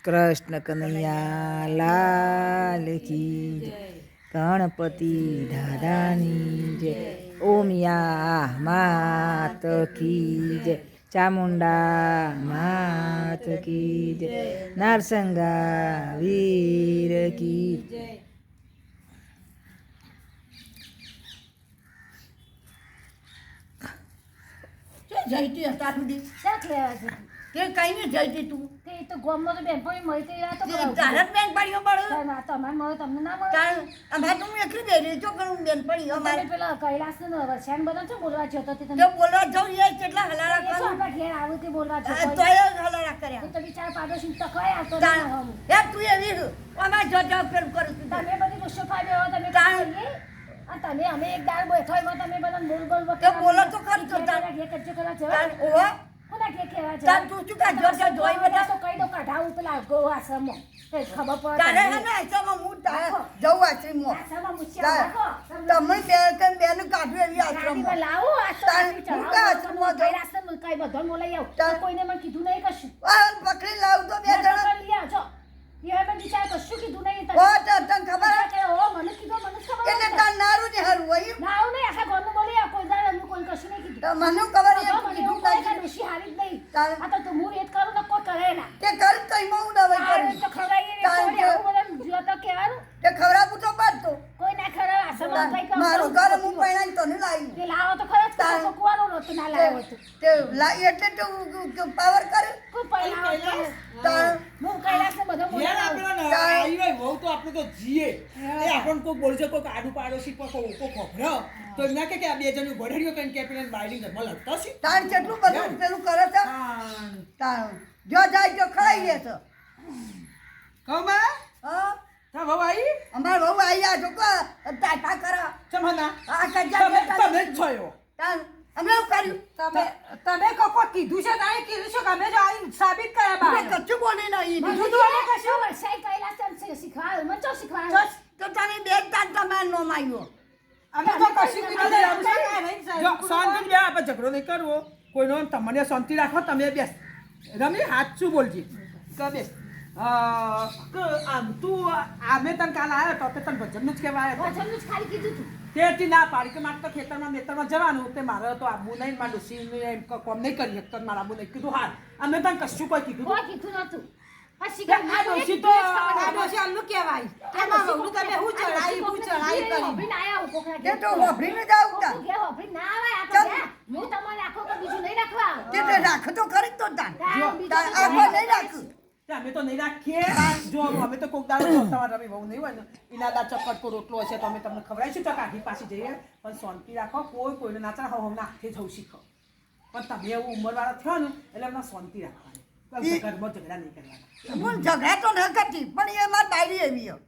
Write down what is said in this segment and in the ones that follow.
કૃષ્ણ કનૈયા લાલ કી જય. ગણપતિ દાદાની જય. ઓમિયા માત કી જય. ચામુંડા માત કી જય. નરસંગા વીર કી જય. જઈતી હતા સુધી ક્યાં લેવા છે તે કઈ નહીં જઈતી તું તે તો ગોમમાં તો બેનપણી મળી તે આ તો તારત બેન પડ્યો પડ્યો તમારે મળે તમને ના મળે અમારે તું એકલી બેરી છો ઘણું બેન પડી અમારે તમે પેલા કૈલાસ ને વરસાદ બધા છો બોલવા છો તો તે જો બોલવા જાઉં એ કેટલા હલારા એ છો કરું આપણા ઘેર આવું તે બોલવા છો તોય હલારા કર્યા તો બિચાર પાડોશી તો કઈ આવતો ના એ તું એવી અમાર જો જો પેલું કરું છું તમે બધી ગુસ્સો ખાઈ તમે તમે અમે એક દાળ બેઠો એમાં તમે બધા બોલ બોલ તે બોલો તો ખરી તો ઘેર કચ્ચો કરવા છે ઓવા કોના ઘેર કેવા છે તાર તું શું કા જો જો જોઈ બધા તો કઈ દો કાઢાવું પેલા ગો આશ્રમમાં ખબર પડે તારે હે ને આશ્રમમાં હું જવું આશ્રમમાં આશ્રમમાં મુસ્યા રાખો તમે બે કઈ બેનું કાઢ્યું એવી આશ્રમમાં લાવો આશ્રમ આશ્રમમાં કઈ કઈ બધો બોલાઈ આવ કોઈને મને કીધું નહીં કશું પકડી લાવ તો બે જણા લઈ આવજો એ મેં વિચાર કશું કીધું નહીં ઓ તને ખબર કે ઓ મને કીધું મને ખબર એટલે તાર નારું ને હારું હોય ના આવ નહીં આખા ઘરનું બોલી આ કોઈ દાડે હું કોઈ કશું નહીં કીધું તો મને ખબર એ મને એવું કહે કે ડોશી હારી જ નહીં આ તો હું રેત કરું તો કોઈ કરે ના તે કર કઈ માં હું દવાઈ કરું તો ખવડાવીએ ને છોડી આવું બધા જો તો કહેવાનું તે ખવડાવું તો પાડતો કોઈ ના ખવડાવે આશ્રમમાં કઈ કહું મારું ઘર હું પૈણાને તો નહીં લાવી તે લાવો તો ખરા જ કુવાનો રોટ ના લાવો તો તે લાવી એટલે તો પાવર કરે કોઈ પૈણા તાર હું કૈલાસ ને બધો યાર આપણે ના આવી હોય બહુ તો આપણે તો જીએ એ આપણને કોઈ બોલ છે કોઈ આડું પાડોશી પર કોઈ ખોખરો તો એના કે આ બે જણનું ઘોડેડીઓ કઈ કે પેલા બાયડી ઘરમાં લગતો છે તાર કેટલું બધું પેલું કરે છે તાર જો જાય તો ખાઈ લે છે કમા હા તા બહુ આવી અમાર બહુ આયા જો કો ટાટા કરા ચમના આ કજા તમે જ છો એવો તાર અમે કર્યું તમે કોકો કીધું છે તારે કીધું છે કે અમે જો આઈ સાબિત કર્યા બા મેં કચ્ચું બોલી નહીં બીજું તો એને કશું વર્ષાઈ કૈલાસ તને શીખવાડ્યું મને તો શીખવાડ્યું તો તારી બે તાર તમાર નો માર્યો અમે તો કશું કીધું નહીં જો શાંતિ બે આપણે ઝઘડો નહીં કરવો કોઈનો તમને શાંતિ રાખો તમે બેસ રમી હાથ શું બોલજી કે બેસ આમ તું આમે તને કાલ આવ્યો તો તને ભજનનું જ કહેવાય વચનનું જ ખાલી કીધું તું તેથી ના પાડી કે મારે તો ખેતરમાં જવાનું તે મારે તો આબુ નહીં મારું ડોસી એમ કોમ નહીં કરી શકતો મારે આબુ નહીં કીધું હા અમે તને કશું કોઈ કીધું કોઈ કીધું નતું આ આ શીખા ડોસી તો આ ડોશી આમનું કહેવાય એમાં વહુનું તમે હું ચડાઈ કરી હોભી ના આયા કોકરા તે તો વાપરીને જાવ તા કે હોભી ના આવે આ તો હું તમને રાખો કે બીજું નહીં રાખવા તે રાખ તો ખરી તો તાર બીજું તાર આ નહીં રાખું અમે તો નહીં રાખીએ જો અમે તો કોક દાડો તમારા રમી બહુ નહીં હોય ને ઇનાદા ચપટકો રોટલો હશે તો અમે તમને ખવડાવીશું તો કાઢી પાછી જઈએ પણ શાંતિ રાખો કોઈ કોઈને નાચા હો હમણાં હાથે જવું શીખો પણ તમે એવું ઉંમરવાળા થયો ને એટલે અમને શાંતિ રાખવાની ઘરમાં ઝઘડા નહીં કરવાના હું ઝઘડા તો ન કરતી પણ એ માર બાયરી એવી હો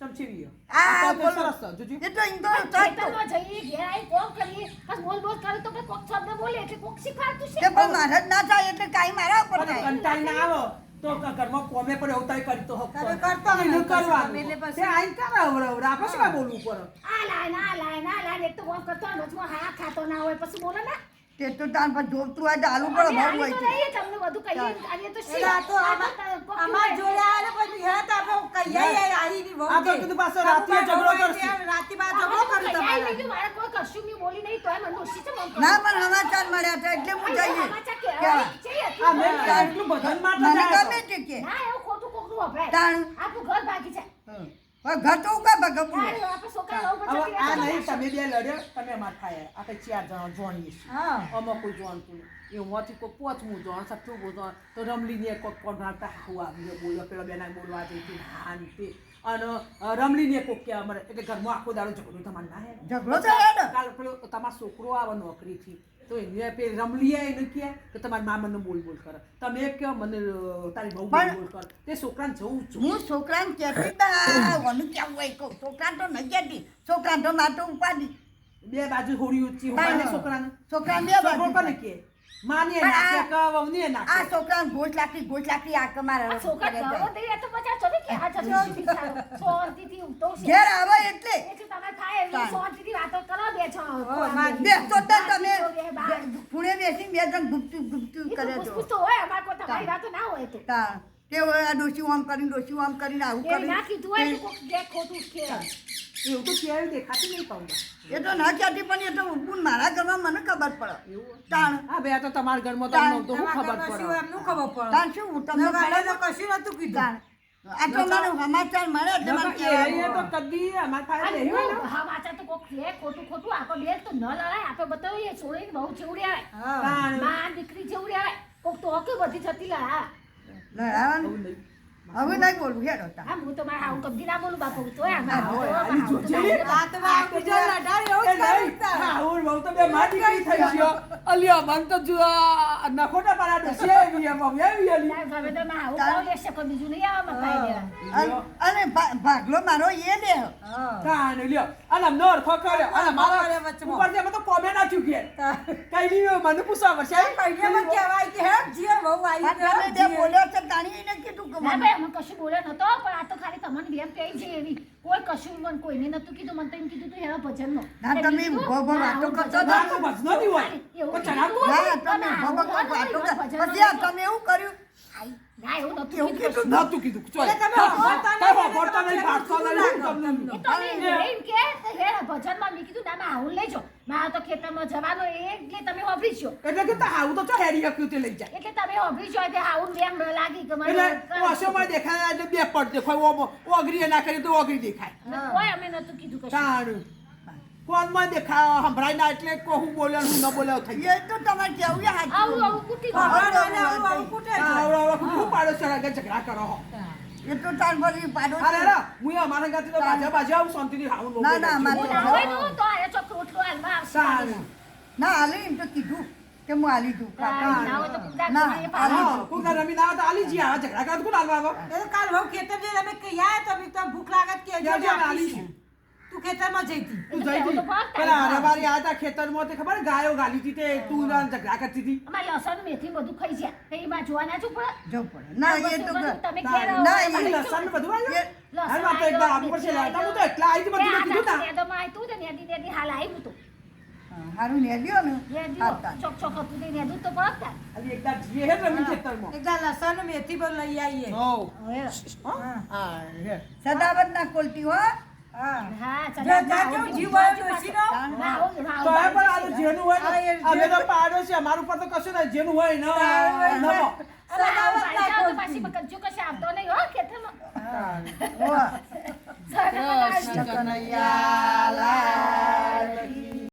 ચમચી આ બોલો સરસ જોજો એ તો ઇન્દોર તો ખેતરમાં જઈએ ઘેર આઈ કોમ કરીએ બસ બોલ બોલ કરે તો કે કોક શબ્દ બોલે એટલે કોક શીખવાડતું છે તે પણ મારા જ ના થાય એટલે કાઈ મારા ઉપર થાય કંટાળ ના આવો તો ઘરમાં કોમે પણ એવું થાય કરતો હો તમે કરતો હોય એનું ને કરવાનું એટલે પછી- તે આઈને કરે અવરવર આપણે શું બોલવું પડે આ લાઈન એક તો કોમ કરતો હોય વચમાં હા ખાતો ના હોય પછી બોલે ને તે તો તાર પર જોતું હોય તો આલુ પડે બહુ હોય છે નહીં તમને બધું કહીએ અને તો એટલે આ તો અમાર જોડે આવે ને પછી હેત આપણે કહીએ આઈ ની આ તો કીધું પાછો રાતે ઝઘડો કરશે રાતે બાદ ઝઘડો કરું તમારે મારે કોઈ કશું ની બોલી નહીં તોય મને ઓછી છે મન ના પણ સમાચાર મળ્યા હતા એટલે હું જઈએ આ મેં એટલું બધાને માટે મને જાય ગમે તે કે ના એવું ખોટું કોકનું વપરાય તાણ આપણું ઘર બાકી છે ઘર તો ઉકા ભગવું તાણ આપણે છોકરા લવ હવે આ નહીં બચ્ચા તમે બે લડ્યો તમે અમાર થાય આપણે ચાર જણા જોણીએ છીએ હા આમાં કોઈ જોણતું નહીં એવું માંથી કોઈ પોચમું જોણ સઠ્ઠું જોણ તો રમલીને કોક કોઢાતા હાવું આવ્યો બોલ્યો પેલો બેના બોલવા જઈતી હાન તે અને રમલીને કોક કે અમારે એટલે ઘરમાં આખો દાડો ઝઘડો તમારે ના હે ઝઘડો તો હે ને. કાલ પેલો તમારો છોકરો આવે નોકરીથી તો એને પે રમલીએ એને કહે કે તમારી મા મને બોલ બોલ કરે તમે કહો મને તારી બહુ બોલ બોલ કરે તે છોકરાને જવું છું હું છોકરાને કહેતી તા વનું કેવું હોય કહું છોકરાને તો નહીં કહેતી છોકરાને તો માર તો ઉપાડી બે બાજુ હોડી ઊંચી ઉપાડે છોકરાને છોકરાને બે બાજુ છોકરો કોને કહે માને પણ આ- નાખે કે વહુને આ નાખે છોકરાને ગોચ લાકડી આ કમાર છોકરા ઘરો દઈએ તો પછી આ ચોરી કે આ જતો બિચારો શાંતિથી ઊંઘતો છે ઘેર આવે એટલે એટલે તમે થાય એવી શાંતિથી વાતો કરો બે છો બેસતો તો તમે પુણે બેસી બે જણ ગુપચુપ ગુપચુપ કરે તો પૂછતો હોય અમાર કોઈ તમારી વાતો ના હોય તો તા તે હવે આ ડોશી આમ કરીને આવું એ ના કરી કીધું હોય તો કોક જે ખોટું કે એવું તો ક્યાંય દેખાતું નહીં પૌંડા. એ તો ના કહેતી પણ એ તો હું મારા ઘરમાં મને ખબર પડે તાણ હા બે તો તમારા ઘરમાં તો નહોતું, શું ખબર પડે? એમનું ખબર પડે તાણ શું હું તમને નગાડે તો ખબર કશું નતું કીધું તાણ આ તો મને સમાચાર મળે એટલે મને નકર કહેવાનું. એ તો કદી અમારા પાસે નહીં હોય ને. હા વાંચા તો કોક કે ખોટું આખો બે તો ન લડાય આપણે બતાવીએ છોડીને બહુ જેવડી આવે તાણ. માં દીકરી જેવડી આવે કોક તો કે બધી જતી લડા લડાવાનું હવે નહીં બોલું હેડો તાણ. હા હું તો મારા આવું કબજી ના બોલું બાપુ તોય આમાં આલી જોજે. આ તો આ બીજો લડાઈ એવું એ નહીં, હા, હું બહુ તો બે માં દીકરી થઈ ગયો. અલ્યા, મને તો જો આ નખોટા પાડા ડોશી આવી એમ, અમે આવી આલી. હવે તો માં આવું કાવ લેશે કોઈ બીજું નહીં આવે મકાઈ દેવા અને ભાગલો મારો એ લે તાણ લ્યો. અને અમને અરખો કર્યો. અને મારા કર્યો વચમાં. ઉપરથી અમે તો કોમે નાખ્યું ઘેર. કઈ નહીં, મને પૂછવા પડશે. કહીને કહેવાય કે હે જીએ બહુ આવી આ તમે જે બોલ્યો છે તાણી એને કીધું કે ના મને ભાઈ અમે કશું બોલ્યો નતો પણ આ તો ખાલી તમને બેમ કહી છે એવી કોઈ કશું મને કોઈને નતું કીધું મને તો એમ કીધું તું એના ભજનનો ના, તમે ઉભો ઉભો વાતો કરશો ના તો ભજનો નહીં હોય. તો ચડાવતું હોય. ના તમે ભગવાન વાતો કર પછી આ તમે એવું કર્યું ના એવું નતું એવું કીધું કીધું નહોતું કીધું. ચોય. એટલે તમે હોભળતા નહીં, કઈ હોભળતા નહીં, ભાગતા નહીં, તમને નહીં. એ તો મેં એમ કે હે ભજનમાં મેં કીધું ના માં આવું લેજો મારા તો ખેતરમાં જવાનો એટલે તમે હોભળી છો એટલે કે આવું તો ચો હેરી હક્યું તે લઈ જાય. એટલે તમે હોભળી છો એટલે આવું બેમ લાગી કે મને એટલે ઓશોમાં દેખાય એટલે બે પડ દેખાય. ઓગરી ના કરી તો ઓગરી દેખાય. કોઈ અમે નતું કીધું કશું તાણ. ફોનમાં દેખાય સંભળાય ના એટલે હું બોલ્યો હું ન બોલ્યો થઈ એ તો તમારે કેવું એ હાચું. આવું આવું કુટી આવું કૂટે છે. જાય. હું પાડો છો આગળ ઝઘડા કરો હો. એ તો તાર ફરી પાડો અરે રા હું અમારા ગાતી તો બાજા આવું શાંતિથી આવું ના, ના, અમારે હું ના હોય ને તો આ ચોક રોટલો હાલમાં આવશે સારું. ના હાલે એમ તો કીધું કે હું હાલી દઉં ના હોય તો પૂજા ના, કરીએ પાછા. હા કોઈ ઘર રમી ના તો આલી જી આ ઝઘડા કરો કોણ આલવા આવો? એ તો કાલ બહુ ખેતર જઈને અમે કહી આયા તો બી તો ભૂખ લાગત કે ક્યાં જો જ્યાં આલી આપીશું. છે? તું ખેતરમાં જઈતી તું જઈ હતી પેલા હરેવારી આ તા ખેતરમાં તે ખબર ગાયો ગાલી હતી તે તું ના ઝઘડા કરતી હતી. અમારે લસણ મેથી બધું ખાઈ છે એ માં જોવાના છું પણ જવું પડે ના એ તો તમે ના, ઘેર ના, આવો. એ લસણ ને બધું આવ્યું? એ- હાલ વાત તો એકવાર આપવું પડશે લાવતા હું તો એટલા આવી હતી બધું મેં કીધું તા. તો માં તું ને નેદી નેદી હાલ આવ્યું તું હારું ને લ્યો ને નેદી હા, તાન. ચોક ચોક હતું તે નેદું તો પડતા અલી એકદા જીએ હે રમી ખેતરમાં. એકદા લસણ ને મેથી પર લઈ આવીએ હો. હા હા હે. સદાવત ના ખોલતી હો હા હા જો જા કેવું જીવ આવ્યો ડોશીનો. તો એ પણ આનું જેનું હોય ને, અમે તો પાડો છે અમારું પર તો કશું નહીં જેનું હોય ને નમો. સદાવત ના ખોલતી. પાછી કચ્ચું કશે આવતો નહીં હો ખેતરમાં હો સદાવત કનૈયા લાલ